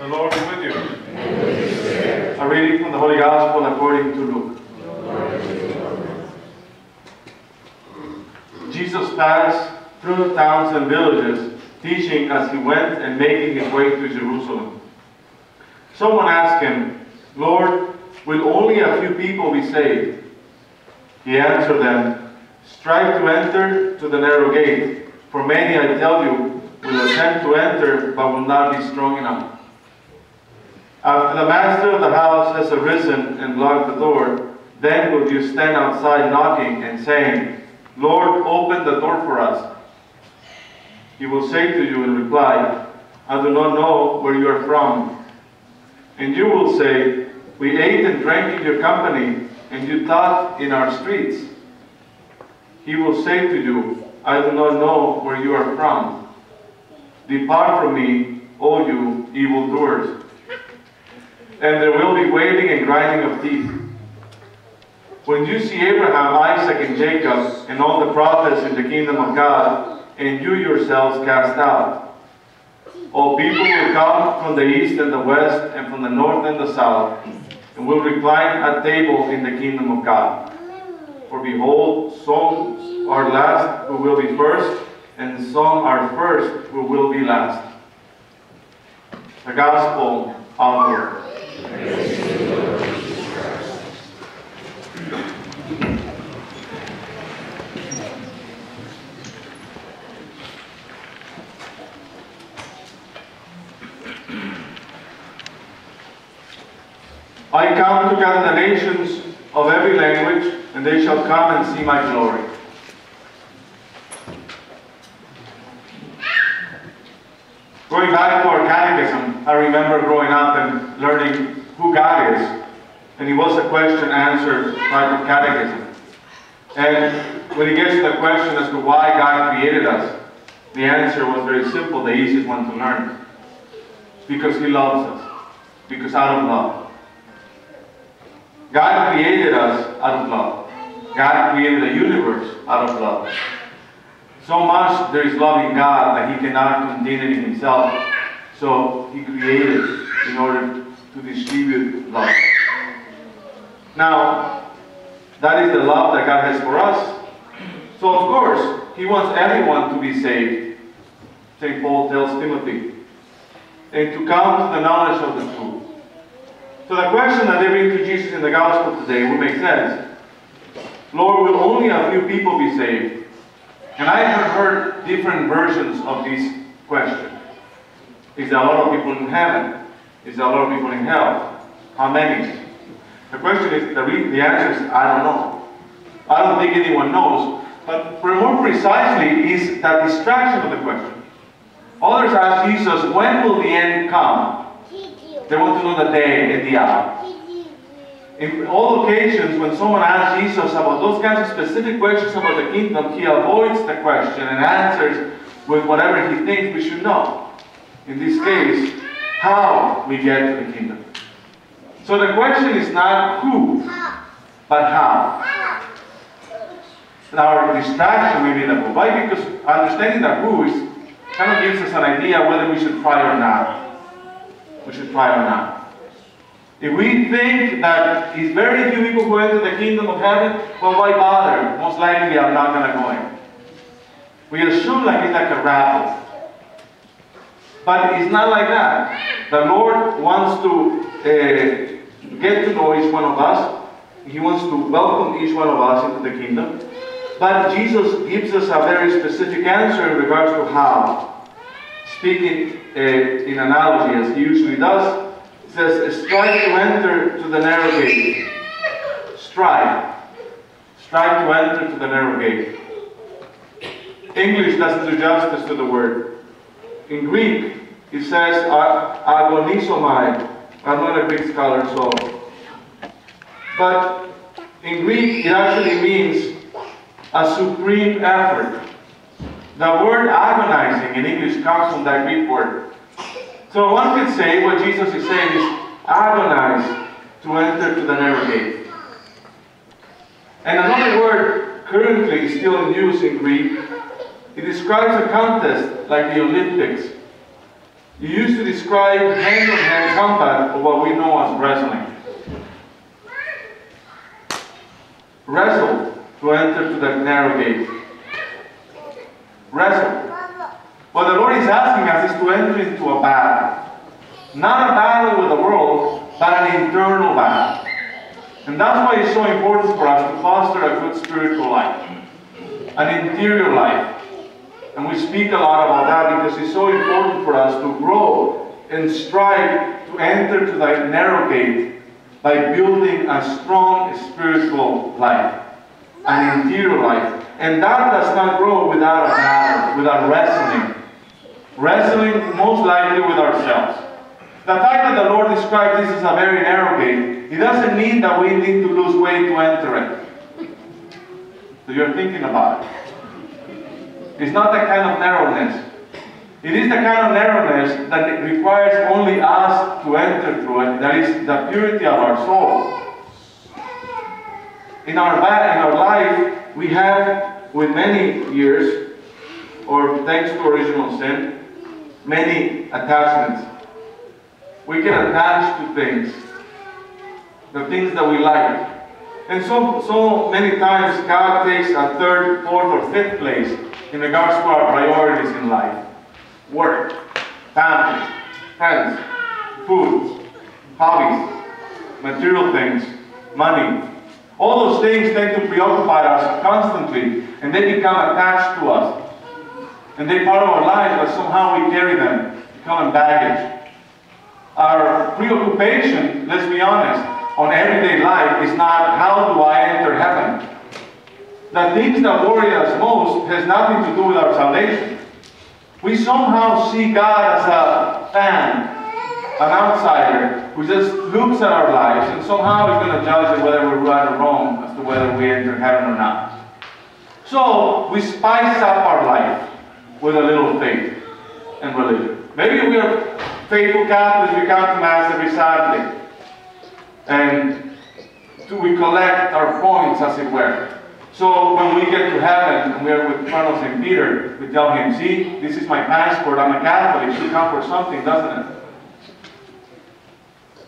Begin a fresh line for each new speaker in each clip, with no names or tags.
The Lord be with you. A reading from the Holy Gospel according to Luke. Jesus passed through the towns and villages, teaching as he went and making his way to Jerusalem. Someone asked him, "Lord, will only a few people be saved?" He answered them, "Strive to enter to the narrow gate, for many, I tell you, will attempt to enter but will not be strong enough. After the master of the house has arisen and locked the door, then will you stand outside knocking and saying, 'Lord, open the door for us.' He will say to you in reply, 'I do not know where you are from.' And you will say, 'We ate and drank in your company, and you taught in our streets.' He will say to you, 'I do not know where you are from. Depart from me, all you evildoers.' And there will be wailing and grinding of teeth. When you see Abraham, Isaac, and Jacob, and all the prophets in the kingdom of God, and you yourselves cast out, all people will come from the east and the west, and from the north and the south, and will recline at table in the kingdom of God. For behold, some are last who will be first, and some are first who will be last." The Gospel of the Lord.
Praise to you, Lord Jesus Christ.
I come to gather the nations of every language, and they shall come and see my glory. Going back to our catechism, I remember growing up and learning who God is. And it was a question-answer type of catechism. And when it gets to the question as to why God created us, the answer was very simple, the easiest one to learn. Because He loves us. Because out of love. God created us out of love. God created the universe out of love. So much there is love in God that He cannot contain it in Himself. So He created in order to distribute love. Now, that is the love that God has for us. So of course, He wants everyone to be saved. St. Paul tells Timothy. And to come to the knowledge of the truth. So the question that they bring to Jesus in the Gospel today will make sense. Lord, will only a few people be saved? And I have heard different versions of this question. Is there a lot of people in heaven? Is there a lot of people in hell? How many? The question is, the answer is, I don't know. I don't think anyone knows. But more precisely is that distraction of the question. Others ask Jesus, when will the end come? They want to know the day and the hour. In all occasions, when someone asks Jesus about those kinds of specific questions about the kingdom, He avoids the question and answers with whatever He thinks we should know. In this case, how we get to the kingdom. So the question is not who, but how. And our distraction may be the who. Why? Because understanding the who is kind of gives us an idea whether we should try or not. We should try or not. If we think that it's very few people who enter the kingdom of heaven, well, why bother? Most likely I'm not going to go in. We assume like it's like a raffle. But it's not like that. The Lord wants to get to know each one of us. He wants to welcome each one of us into the kingdom. But Jesus gives us a very specific answer in regards to how. Speaking in analogy, as He usually does, it says, strive to enter to the narrow gate. Strive. Strive to enter to the narrow gate. English doesn't do justice to the word. In Greek, it says, agonizomai. I'm not a Greek scholar, so. But in Greek, it actually means a supreme effort. The word agonizing in English comes from that Greek word. So one could say what Jesus is saying is agonize to enter to the narrow gate. And another word currently still in use in Greek, it describes a contest like the Olympics. You used to describe hand-to-hand combat of what we know as wrestling. Wrestle to enter to that narrow gate. Wrestle. What the Lord is asking us is to enter into a battle. Not a battle with the world, but an internal battle. And that's why it's so important for us to foster a good spiritual life. An interior life. And we speak a lot about that because it's so important for us to grow and strive to enter to that narrow gate by building a strong spiritual life. An interior life. And that does not grow without a battle, without wrestling. Wrestling most likely with ourselves. The fact that the Lord describes this as a very narrow gate, it doesn't mean that we need to lose weight to enter it. So you're thinking about it. It's not that kind of narrowness. It is the kind of narrowness that it requires only us to enter through it. That is the purity of our soul. In our life, we have, with many years, or thanks to original sin, many attachments. We get attached to things, the things that we like. And so many times God takes a third, fourth, or fifth place in regards to our priorities in life. Work, family, friends, food, hobbies, material things, money. All those things tend to preoccupy us constantly, and they become attached to us. And they're part of our lives, but somehow we carry them, become baggage. Our preoccupation, let's be honest, on everyday life is not how do I enter heaven. The things that worry us most has nothing to do with our salvation. We somehow see God as a fan, an outsider, who just looks at our lives and somehow is going to judge whether we're right or wrong as to whether we enter heaven or not. So we spice up our life with a little faith and religion. Maybe we are faithful Catholics, we come to Mass every Saturday. And we collect our points, as it were. So when we get to heaven and we are with Colonel St. Peter, we tell him, see, this is my passport, I'm a Catholic, it should count for something, doesn't it?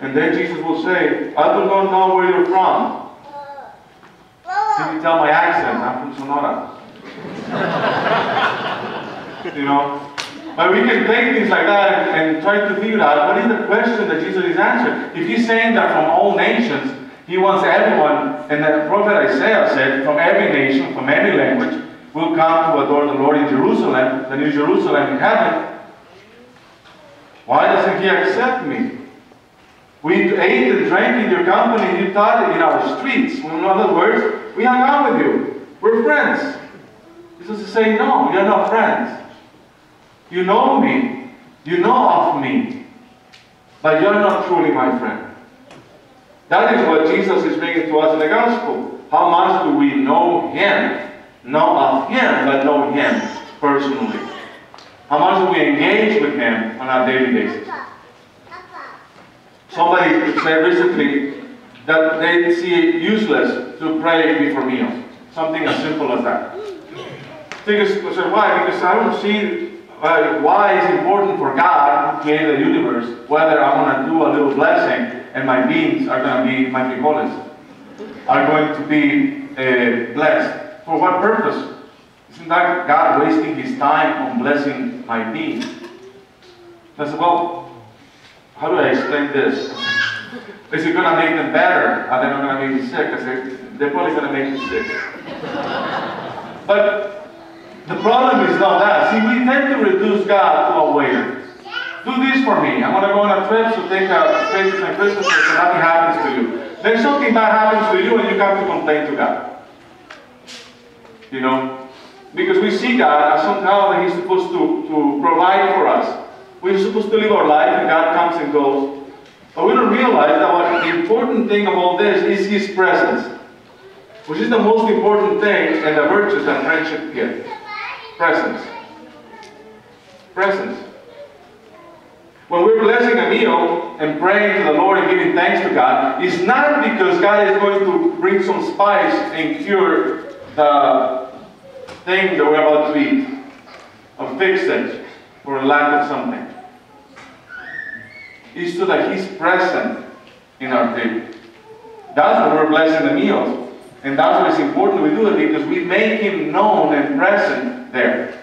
And then Jesus will say, I do not know where you're from. Can you tell my accent? I'm from Sonora. You know? But we can take things like that and try to figure out what is the question that Jesus is answering. If he's saying that from all nations, he wants everyone, and the prophet Isaiah said, from every nation, from every language, will come to adore the Lord in Jerusalem, the new Jerusalem in heaven. Why doesn't he accept me? We ate and drank in your company, you taught it in our streets. In other words, we hung out with you. We're friends. Jesus is saying, no, you're not friends. You know me, you know of me, but you're not truly my friend. That is what Jesus is bringing to us in the gospel. How much do we know him? Not of him, but know him personally. How much do we engage with him on a daily basis? Somebody said recently that they see it useless to pray before meals. Something as simple as that. Why? Because I don't see why it's important for God who created the universe, whether I'm going to do a little blessing and my beans are going to be, my frijoles, are going to be blessed. For what purpose? Isn't that God wasting his time on blessing my beans? I said, well, how do I explain this? Is it going to make them better? Are they not going to make me sick? I said, they're probably going to make me sick. But the problem is not that. See, we tend to reduce God to a waiter. Do this for me. I'm going to go on a trip to take a Christmas and Christmas and nothing happens to you. Then something bad happens to you and you come to complain to God. You know? Because we see God as somehow that he's supposed to provide for us. We're supposed to live our life and God comes and goes. But we don't realize that what the important thing of all this is his presence. Which is the most important thing and the virtues that friendship gives. Presence. Presence. When we're blessing a meal and praying to the Lord and giving thanks to God, it's not because God is going to bring some spice and cure the thing that we're about to eat, or fix it for a lack of something. is so that He's present in our table. That's what we're blessing the meals. And that's why it's important we do it, because we make Him known and present there.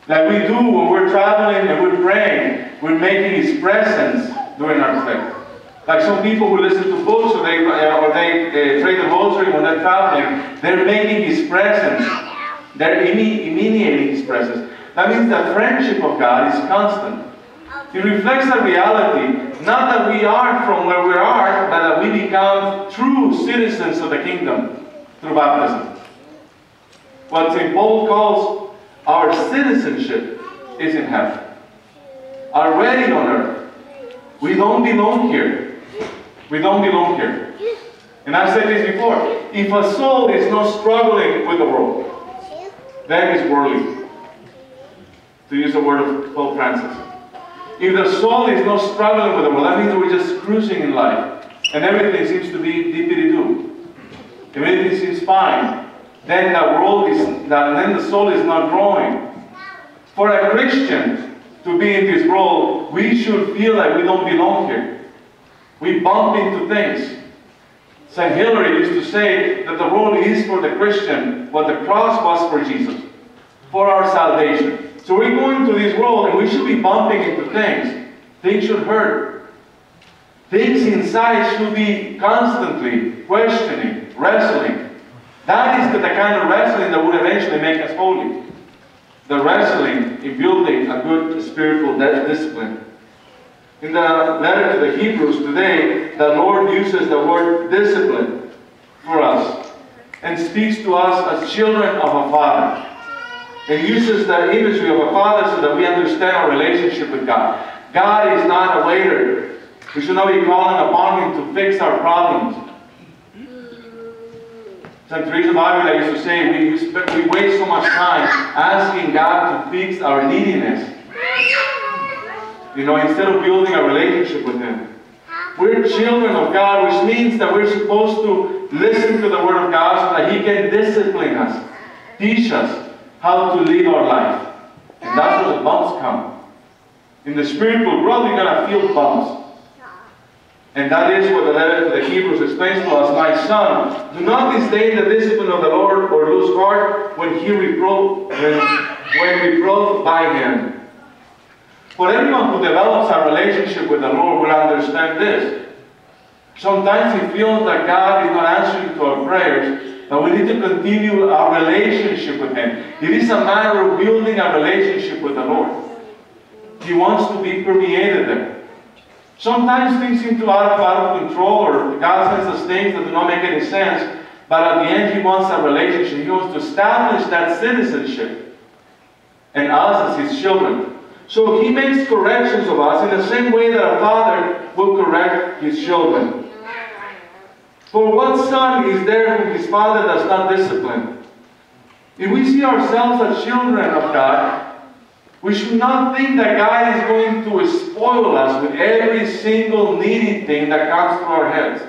Like we do when we're traveling and we're praying, we're making His presence during our stay. Like some people who listen to books or they pray the rosary when they're traveling, they're making His presence. They're emanating His presence. That means the friendship of God is constant. It reflects the reality, not that we are from where we are, but that we become true citizens of the kingdom through baptism. What St. Paul calls our citizenship is in heaven. Already on earth. We don't belong here. We don't belong here. And I've said this before. If a soul is not struggling with the world, then it's worldly. To use the word of Pope Francis. If the soul is not struggling with the world, that means we're just cruising in life. And everything seems to be dippity-doo. Everything seems fine. Then then the soul is not growing. For a Christian to be in this world, we should feel like we don't belong here. We bump into things. St. Hilary used to say that the world is for the Christian what the cross was for Jesus, for our salvation. So we're going to this world and we should be bumping into things. Things should hurt. Things inside should be constantly questioning, wrestling. That is the kind of wrestling that would eventually make us holy. The wrestling in building a good spiritual discipline. In the letter to the Hebrews today, the Lord uses the word discipline for us and speaks to us as children of a Father. And uses the imagery of a father so that we understand our relationship with God. God is not a waiter. We should not be calling upon Him to fix our problems. St. Teresa of Avila used to say, we waste so much time asking God to fix our neediness. Instead of building a relationship with Him. We're children of God, which means that we're supposed to listen to the Word of God so that He can discipline us, teach us how to live our life. And that's where the bumps come. In the spiritual world, you're going to feel bumps. And that is what the letter to the Hebrews explains to us. My son, do not disdain the discipline of the Lord or lose heart when reproved by Him. For anyone who develops a relationship with the Lord will understand this. Sometimes we feel that God is not answering to our prayers, but we need to continue our relationship with Him. It is a matter of building a relationship with the Lord. He wants to be permeated there. Sometimes things seem to be out of control, or God sends us things that do not make any sense, but at the end He wants a relationship. He wants to establish that citizenship and us as His children. So He makes corrections of us in the same way that a father will correct his children. For what son is there whom his father does not discipline? If we see ourselves as children of God, we should not think that God is going to spoil us with every single needy thing that comes through our heads.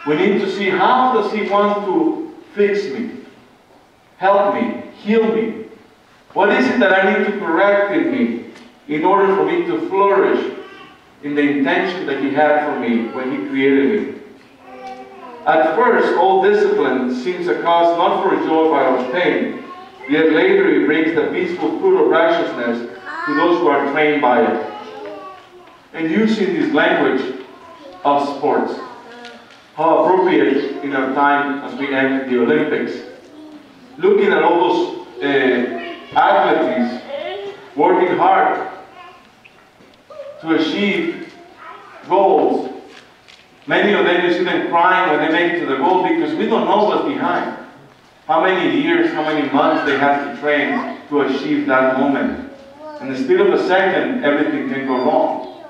We need to see, how does He want to fix me, help me, heal me? What is it that I need to correct in me in order for me to flourish in the intention that He had for me when He created me? At first, all discipline seems a cause not for joy but of pain, yet later it brings the peaceful fruit of righteousness to those who are trained by it. And using this language of sports, how appropriate in our time as we end the Olympics. Looking at all those athletes working hard to achieve goals. Many of them, you see them crying when they make it to the goal because we don't know what's behind. How many years, how many months they have to train to achieve that moment. And in the speed of a second, everything can go wrong.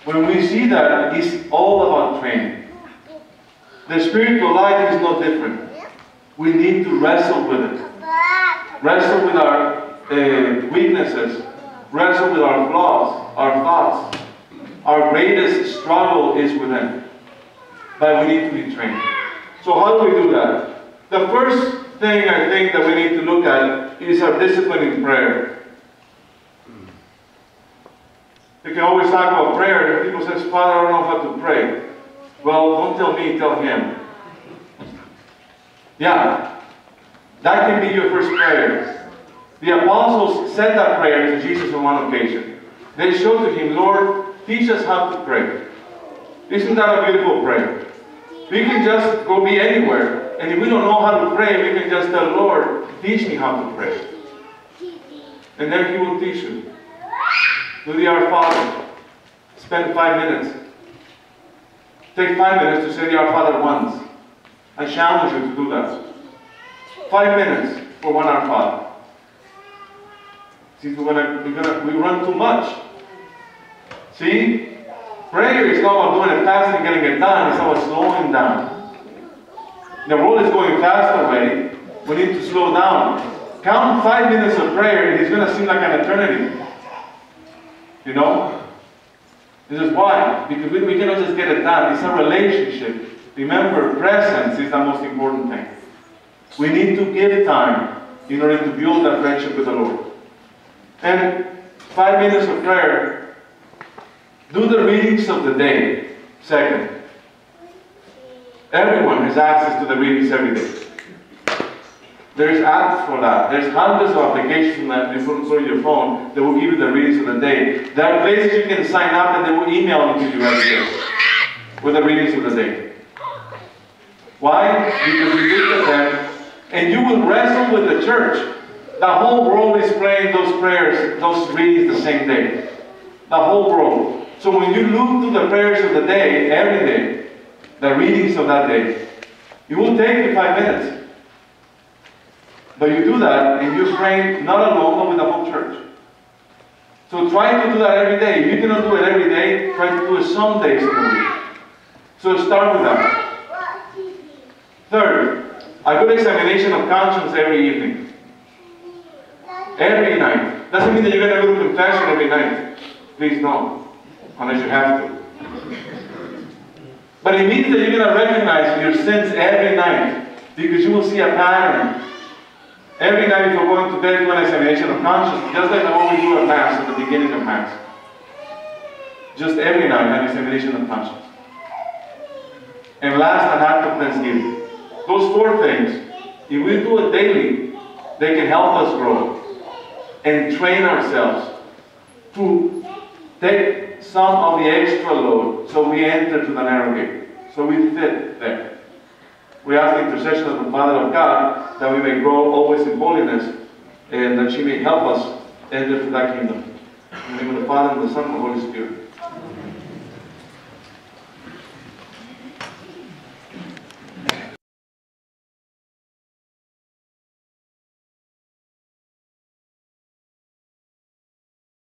When we see that, it's all about training. The spiritual life is no different. We need to wrestle with it. Wrestle with our weaknesses. Wrestle with our flaws, our thoughts. Our greatest struggle is within. But we need to be trained. So how do we do that? The first thing I think that we need to look at is our discipline in prayer. We can always talk about prayer. People say, Father, I don't know how to pray. Well, don't tell me, tell him. Yeah, that can be your first prayer. The apostles said that prayer to Jesus on one occasion. They showed to him, Lord, teach us how to pray. Isn't that a beautiful prayer? We can just go be anywhere, and if we don't know how to pray, we can just tell, Lord, teach me how to pray. And then he will teach you. Do the Our Father. Spend 5 minutes. Take 5 minutes to say the Our Father once. I challenge you to do that. 5 minutes for one Our Father. See, we run too much. See? Prayer is not about doing it fast and getting it done. It's about slowing down. The world is going fast already. We need to slow down. Count 5 minutes of prayer and it's going to seem like an eternity. You know? This is why. Because we cannot just get it done. It's a relationship. Remember, presence is the most important thing. We need to give time in order to build that friendship with the Lord. And 5 minutes of prayer. Do the readings of the day. Second. Everyone has access to the readings every day. There's apps for that. There's hundreds of applications that you put on your phone that will give you the readings of the day. There are places you can sign up and they will email them to you every day with the readings of the day. Why? Because you look at them and you will wrestle with the church. The whole world is praying those prayers, those readings the same day. The whole world. So when you look to the prayers of the day, every day, the readings of that day, it will take you 5 minutes. But you do that, and you're praying not alone, but with the whole church. So try to do that every day. If you cannot do it every day, try to do it some days in the week. So start with that. Third, a good examination of conscience every evening. Every night. Doesn't mean that you're going to go to confession every night. Please no. Unless you have to. But it means that you're going to recognize your sins every night. Because you will see a pattern. Every night if you're going to bed, do an examination of conscience, just like what we do at Mass, at the beginning of Mass. Just every night, an examination of conscience. And last, an act of thanksgiving. Those 4 things, if we do it daily, they can help us grow and train ourselves to take some of the extra load so we enter to the narrow gate, so we fit there. We ask the intercession of the Father of God that we may grow always in holiness and that she may help us enter to that kingdom. In the name of the Father, and the Son, and the Holy Spirit.